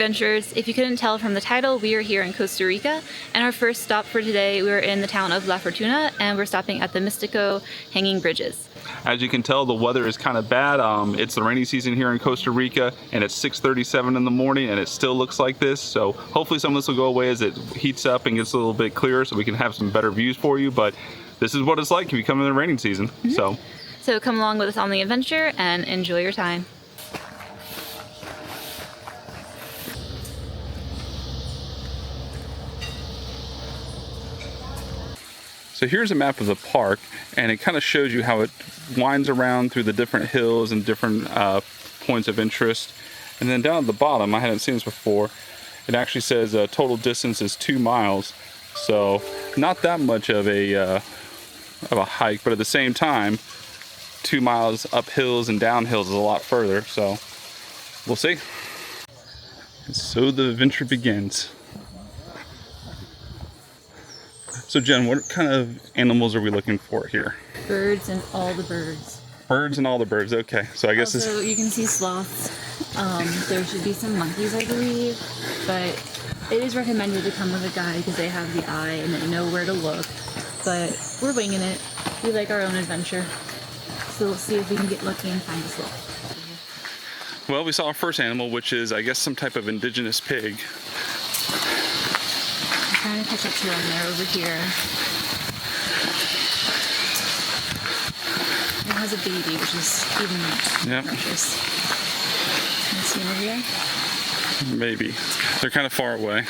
adventures. If you couldn't tell from the title, we are here in Costa Rica, and our first stop for today, we're in the town of La Fortuna, and we're stopping at the Mistico hanging bridges. As you can tell, the weather is kind of bad. It's the rainy season here in Costa Rica, and it's 6:37 in the morning, and it still looks like this. So hopefully some of this will go away as it heats up and gets a little bit clearer, so we can have some better views for you. But this is what it's like if you come in the rainy season. So come along with us on the adventure and enjoy your time. So here's a map of the park, and it kind of shows you how it winds around through the different hills and different points of interest. And then down at the bottom, I hadn't seen this before, it actually says total distance is 2 miles. So not that much of a hike, but at the same time, 2 miles up hills and down hills is a lot further. So we'll see. And so the adventure begins. So Jen, what kind of animals are we looking for here? Birds and all the birds. Birds and all the birds, okay. So I guess also, you can see sloths. There should be some monkeys, I believe, but it is recommended to come with a guide because they have the eye and they know where to look. But we're winging it. We like our own adventure. So we'll see if we can get lucky and find a sloth. Well, we saw our first animal, which is, I guess, some type of indigenous pig. I'm trying to catch up to them. They're over here. It has a baby, which is even precious. Can you see him over here? Maybe. They're kind of far away.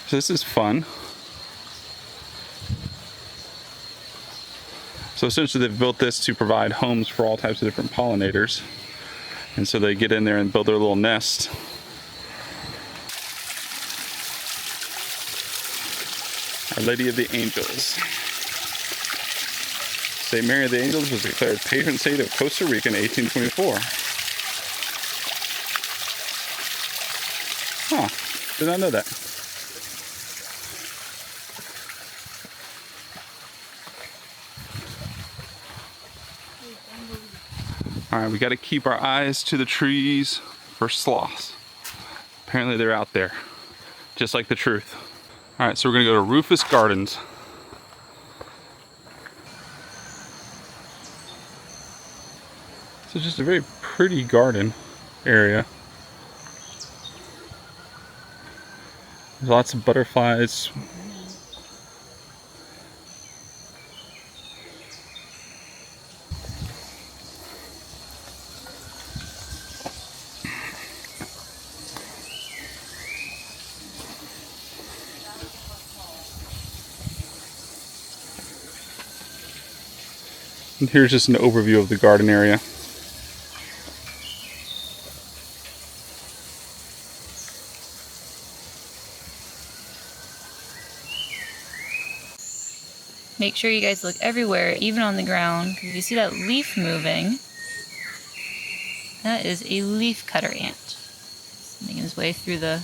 So this is fun. So essentially they've built this to provide homes for all types of different pollinators. And so they get in there and build their little nest. Our Lady of the Angels. St. Mary of the Angels was declared patron saint of Costa Rica in 1824. Huh, did not know that. Alright, we got to keep our eyes to the trees for sloths. Apparently they're out there, just like the truth. Alright, so we're going to go to Rufus Gardens. So just a very pretty garden area. There's lots of butterflies. And here's just an overview of the garden area. Make sure you guys look everywhere, even on the ground, because if you see that leaf moving, that is a leaf cutter ant. He's making his way through the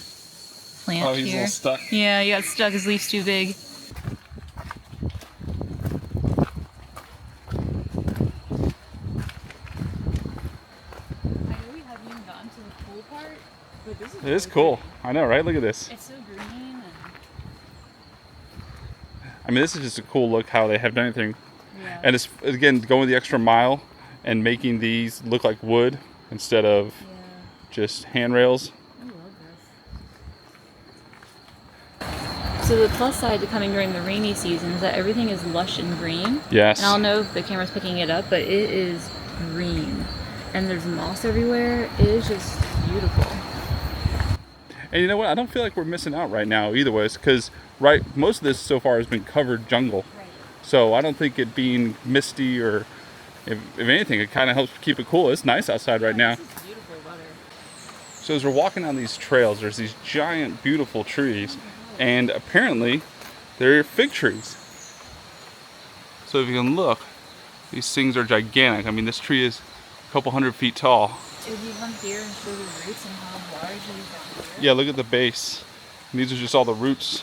plant here. Oh, he's a little stuck. Yeah, he got stuck. His leaf's too big. It is cool. I know, right? Look at this. It's so green. And... I mean, this is just a cool look how they have done everything. Yeah. And it's, again, going the extra mile and making these look like wood instead of just handrails. I love this. So the plus side to coming during the rainy season is that everything is lush and green. Yes. And I don't know if the camera's picking it up, but it is green. And there's moss everywhere. It is just beautiful. And you know what? I don't feel like we're missing out right now either way, because most of this so far has been covered jungle. Right. So I don't think it being misty or, if anything, it kind of helps keep it cool. It's nice outside right now. This is beautiful weather. So as we're walking on these trails, there's these giant, beautiful trees, and apparently they're fig trees. So if you can look, these things are gigantic. I mean, this tree is a couple 100 feet tall. If you come here and show the roots and how large these are. Yeah, look at the base. And these are just all the roots.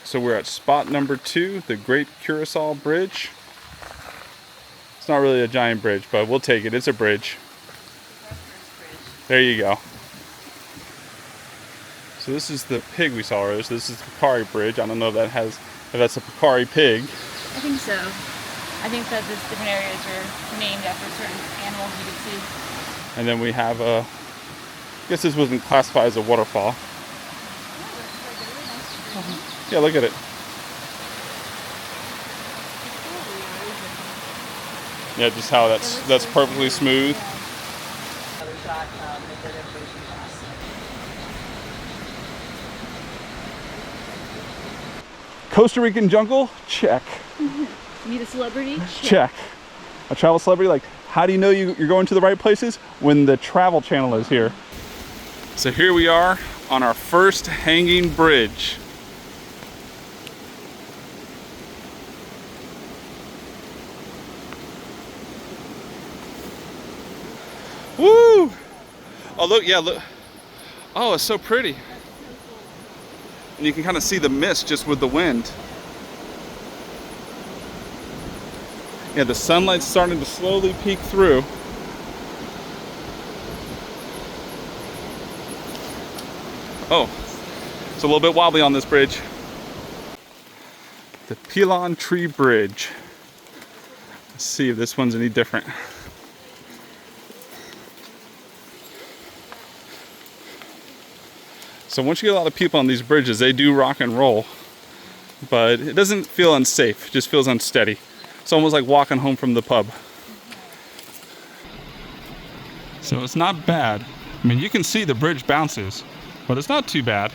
So we're at spot number 2, the Great Curacao Bridge. It's not really a giant bridge, but we'll take it. It's a bridge. There you go. So this is the pig we saw earlier. So this is the Peccari Bridge. I don't know if that's a Peccari pig. I think so. I think that these different areas are named after certain animals you can see. And then we have I guess this wasn't classified as a waterfall. Yeah, look at it. Yeah, just how that's perfectly smooth. Costa Rican jungle? Check. Meet a celebrity? Check. A travel celebrity? Like, how do you know you're going to the right places? When the Travel Channel is here. So here we are on our first hanging bridge. Woo! Oh, look, yeah, look. Oh, it's so pretty. And you can kind of see the mist just with the wind. Yeah, the sunlight's starting to slowly peek through. Oh, it's a little bit wobbly on this bridge. The Pilon Tree Bridge. Let's see if this one's any different. So once you get a lot of people on these bridges, they do rock and roll, but it doesn't feel unsafe. It just feels unsteady. It's almost like walking home from the pub. So it's not bad. I mean, you can see the bridge bounces, but it's not too bad.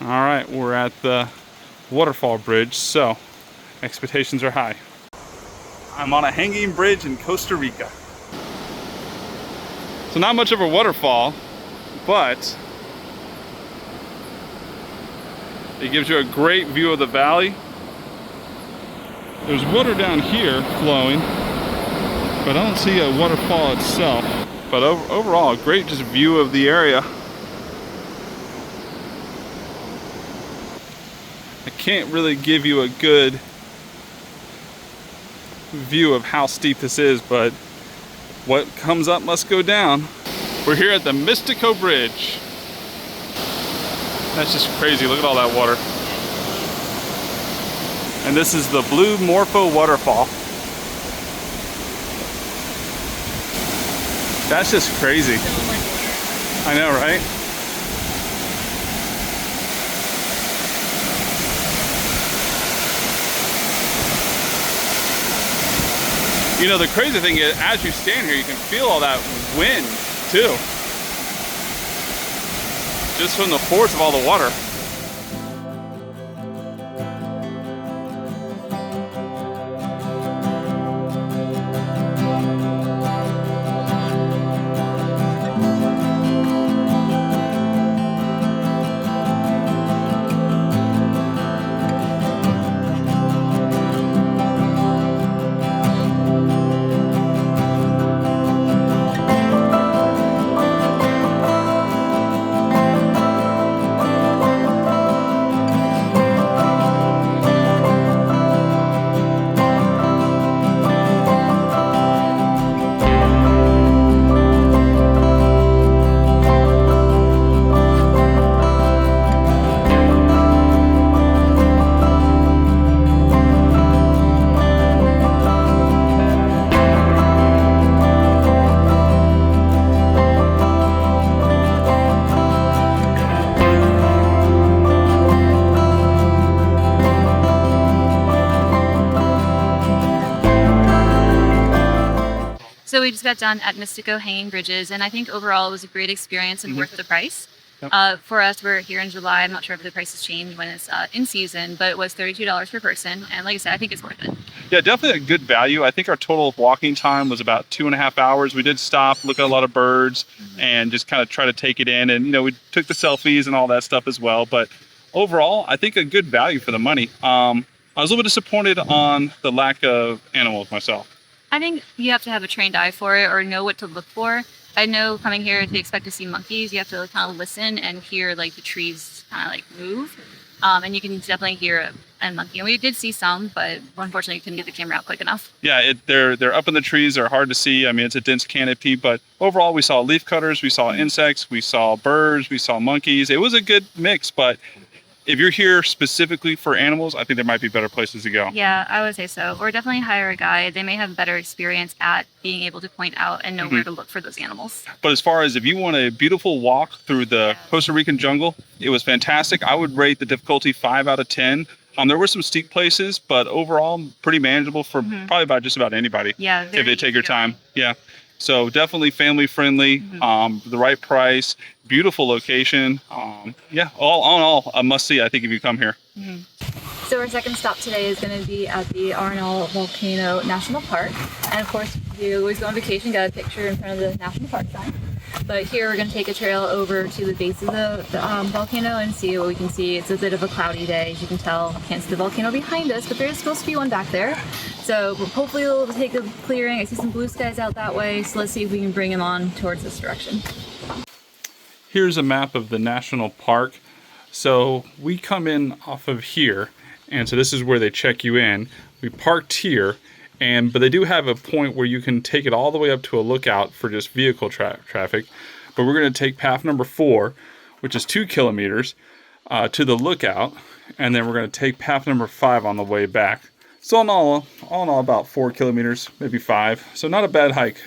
All right, we're at the waterfall bridge, so expectations are high. I'm on a hanging bridge in Costa Rica. So not much of a waterfall, but it gives you a great view of the valley. There's water down here flowing, but I don't see a waterfall itself. But overall, a great just view of the area. I can't really give you a good view of how steep this is, but what comes up must go down. We're here at the Mistico Bridge. That's just crazy, look at all that water. And this is the Blue Morpho Waterfall. That's just crazy. I know, right? You know, the crazy thing is, as you stand here, you can feel all that wind, too. Just from the force of all the water. So we just got done at Mistico hanging bridges, and I think overall it was a great experience and worth the price. Yep. For us, we're here in July. I'm not sure if the price has changed when it's in season, but it was $32 per person. And like I said, I think it's worth it. Yeah, definitely a good value. I think our total walking time was about 2.5 hours. We did stop, look at a lot of birds, and just kind of try to take it in. And, you know, we took the selfies and all that stuff as well. But overall, I think a good value for the money. I was a little bit disappointed on the lack of animals myself. I think you have to have a trained eye for it or know what to look for. I know coming here to expect to see monkeys, you have to kind of listen and hear like the trees kind of like move. And you can definitely hear a monkey. And we did see some, but unfortunately couldn't get the camera out quick enough. Yeah, they're up in the trees. They're hard to see. I mean, it's a dense canopy, but overall we saw leaf cutters, we saw insects, we saw birds, we saw monkeys. It was a good mix, but if you're here specifically for animals, I think there might be better places to go. Yeah, I would say so. Or definitely hire a guide. They may have better experience at being able to point out and know where to look for those animals. But as far as if you want a beautiful walk through the Costa Rican jungle, it was fantastic. I would rate the difficulty 5 out of 10. There were some steep places, but overall pretty manageable for probably about just about anybody. Yeah, if they take your time. Yeah. So definitely family friendly, the right price, beautiful location. Yeah, all in all, a must see, I think, if you come here. So our second stop today is going to be at the Arenal Volcano National Park. And of course, you always go on vacation, got a picture in front of the National Park sign. But here we're going to take a trail over to the base of the volcano and see what we can see. It's a bit of a cloudy day, as you can tell. Can't see the volcano behind us, but there is supposed to be one back there. So hopefully we'll take a clearing. I see some blue skies out that way, so let's see if we can bring him on towards this direction. Here's a map of the national park. So we come in off of here, and so this is where they check you in. We parked here, but they do have a point where you can take it all the way up to a lookout for just vehicle traffic. But we're going to take path number 4, which is 2 kilometers, to the lookout, and then we're going to take path number 5 on the way back. So all in all, about 4 kilometers, maybe 5. So not a bad hike.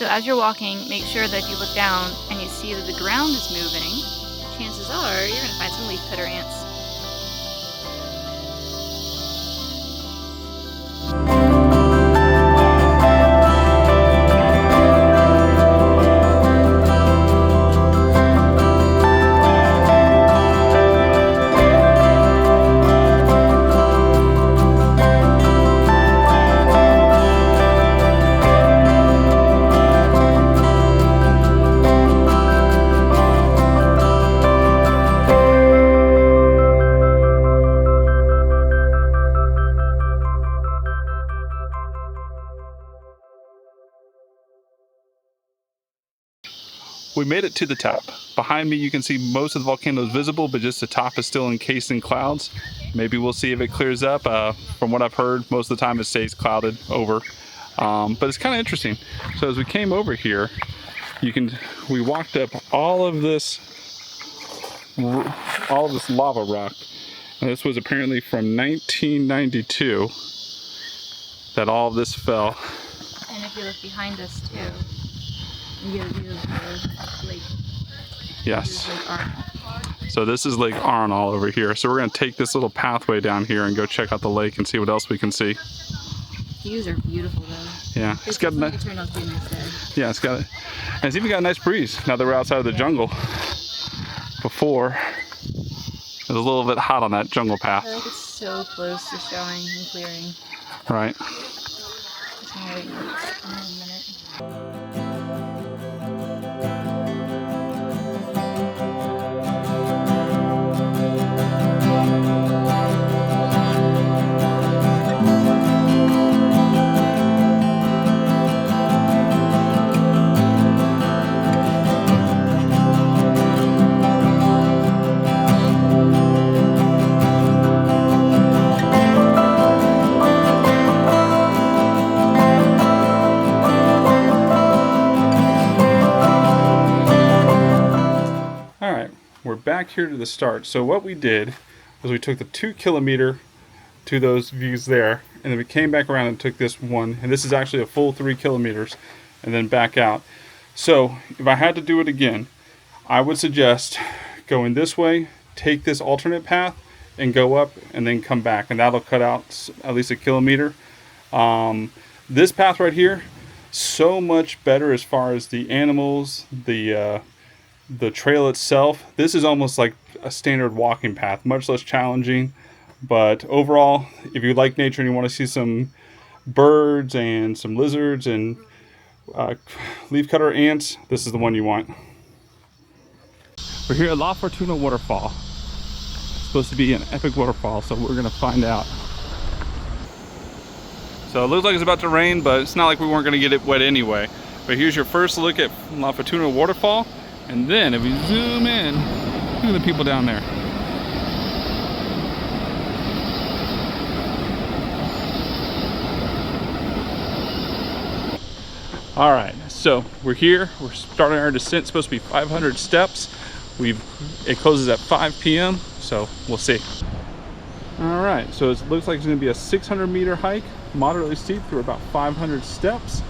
As you're walking, make sure that if you look down and you see that the ground is moving, chances are you're going to find some leafcutter ants. We made it to the top. Behind me you can see most of the volcano is visible, but just the top is still encased in clouds. Maybe we'll see if it clears up. From what I've heard, most of the time it stays clouded over. But it's kind of interesting. So as we came over here, we walked up all of this lava rock. And this was apparently from 1992 that all of this fell. And if you look behind us too, you get a view of the lake. Yes. Lake Arenal. So this is Lake Arenal over here. So we're going to take this little pathway down here and go check out the lake and see what else we can see. Views are beautiful though. Yeah, it's got a turn out to be a nice day. Yeah, and it's even got a nice breeze now that we're outside of the jungle. Before, it was a little bit hot on that jungle path. I feel like it's so close to showing and clearing. Right. Alright, in a minute. Alright, we're back here to the start. So what we did was we took the 2 kilometer to those views there, and then we came back around and took this one, and this is actually a full 3 kilometers, and then back out. So if I had to do it again, I would suggest going this way, take this alternate path, and go up, and then come back, and that'll cut out at least a kilometer. This path right here, so much better as far as the animals, the trail itself. This is almost like a standard walking path, much less challenging. But overall, if you like nature and you want to see some birds and some lizards and leafcutter ants, this is the one you want. We're here at La Fortuna Waterfall. It's supposed to be an epic waterfall, so we're gonna find out. So it looks like it's about to rain, but it's not like we weren't gonna get it wet anyway. But here's your first look at La Fortuna Waterfall. And then if we zoom in, look at the people down there. All right, so we're here. We're starting our descent. It's supposed to be 500 steps. It closes at 5 p.m., so we'll see. All right, so it looks like it's gonna be a 600-meter hike, moderately steep through about 500 steps.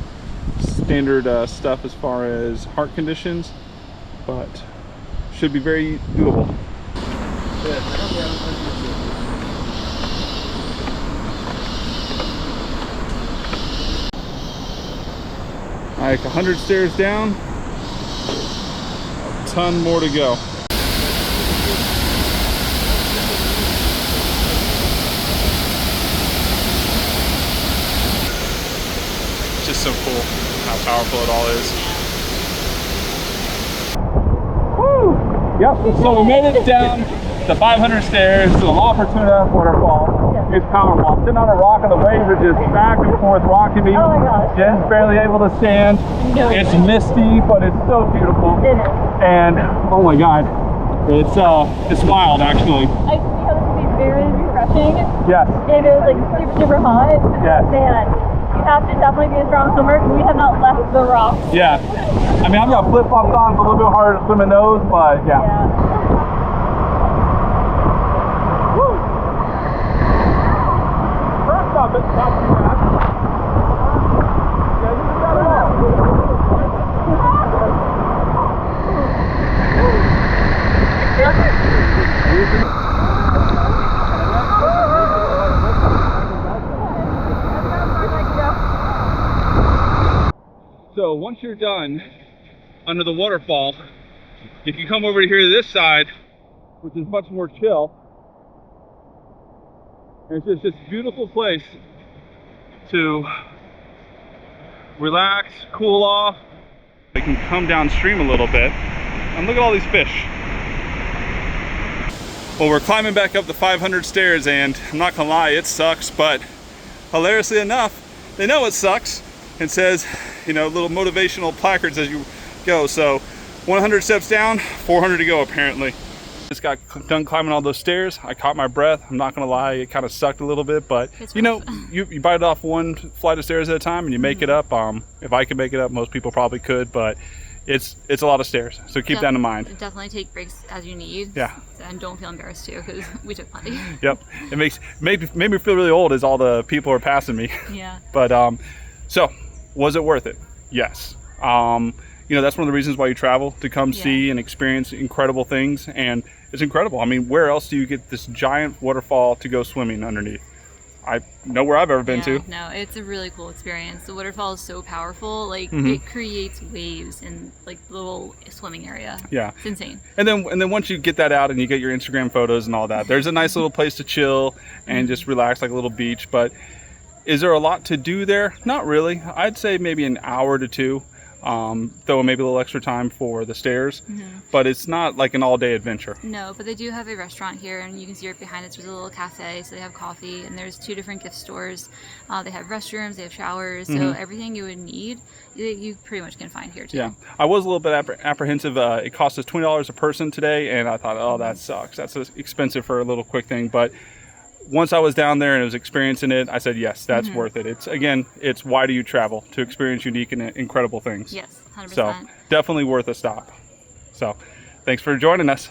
Standard stuff as far as heart conditions, but should be very doable. Like 100 stairs down, a ton more to go. It's just so cool how powerful it all is. Yep, so we made it down the 500 stairs to the La Fortuna Waterfall. It's powerful. I'm sitting on a rock and the waves are just back and forth rocking me. Oh my gosh. Jen's barely able to stand. No. It's misty, but it's so beautiful. It is. And oh my God, it's wild actually. I see how this would be very refreshing. Yes. If it was like super, super hot. Yes. Man, you have to definitely be a strong swimmer. We have not left the rock. Yeah. I mean, I've got flip-flops on, it's a little bit harder to swim in those, but yeah. Woo! First up, it's not too bad. Yeah, you can get it all. So once you're done under the waterfall, if you come over here to this side, which is much more chill, it's just this beautiful place to relax, cool off. You can come downstream a little bit and look at all these fish. Well, we're climbing back up the 500 stairs, and I'm not gonna lie, it sucks, but hilariously enough, they know it sucks. It says, you know, little motivational placards as you go. So 100 steps down, 400 to go apparently. Just got done climbing all those stairs. I caught my breath. I'm not gonna lie, it kind of sucked a little bit, but you know, you bite off one flight of stairs at a time and you make it up. If I could make it up, most people probably could, but it's a lot of stairs. So keep that in mind. Definitely take breaks as you need. Yeah. And don't feel embarrassed too, because we took plenty. Yep. It made me feel really old as all the people are passing me. Yeah. But so was it worth it? Yes. You know, that's one of the reasons why you travel, to come see and experience incredible things, and it's incredible. I mean, where else do you get this giant waterfall to go swimming underneath? Nowhere I've ever been to. No, it's a really cool experience. The waterfall is so powerful. Like it creates waves in like the little swimming area. Yeah, it's insane. And then once you get that out and you get your Instagram photos and all that, there's a nice little place to chill and just relax, like a little beach. But Is there a lot to do there? Not really. I'd say maybe an hour to two, though maybe a little extra time for the stairs, but it's not like an all-day adventure. No, but they do have a restaurant here, and you can see right behind it, there's a little cafe, so they have coffee, and there's 2 different gift stores. They have restrooms, they have showers, so everything you would need, you pretty much can find here too. Yeah, I was a little bit apprehensive. It cost us $20 a person today, and I thought, oh, that sucks. That's expensive for a little quick thing, but once I was down there and I was experiencing it, I said, yes, that's worth it. It's why do you travel? To experience unique and incredible things. Yes, 100%. So definitely worth a stop. So thanks for joining us.